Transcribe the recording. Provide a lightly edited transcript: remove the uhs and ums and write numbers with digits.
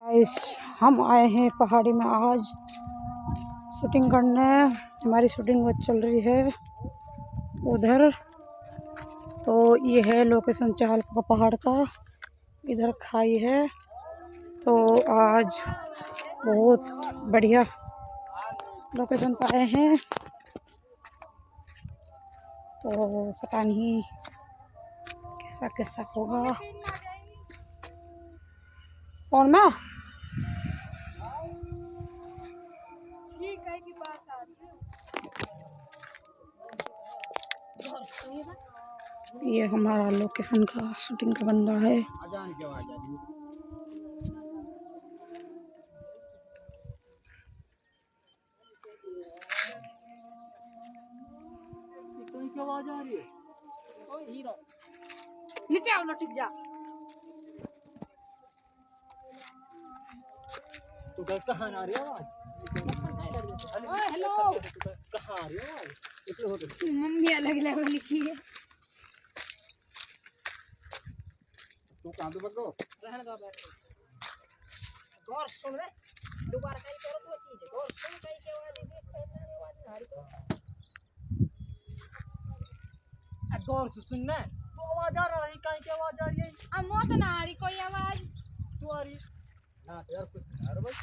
Guys हम आए हैं पहाड़ी में आज शूटिंग करने। हमारी शूटिंग वो चल रही है उधर। तो ये है लोकेशन चाल का पहाड़ का, इधर खाई है। तो आज बहुत बढ़िया लोकेशन पर आए हैं। तो पता नहीं कैसा कैसा होगा। कौन मैं ये हमारा लोकेशन का शूटिंग का बंदा है। आवाज आ रही है। ओ हीरो नीचे आओ, टिक जा। तो कहाँ आ रही है आवाज? हेलो कहाँ आ रही है आवाज? मम्मी अलग लेवल की है। तू कहाँ पे बगो? रहने दो बैठ। गौर सुन रे, दोबारा कहीं करो तो चीज है। गौर सुन कहीं की आवाज है, पहचान आवाज ना रही तो गौर से सुनना है। तो आवाज आ रही कहीं की आवाज आ रही है? अम्मो तो ना आ रही कोई आवाज। तू आ रही ना तो यार कुछ आ रहा भाई।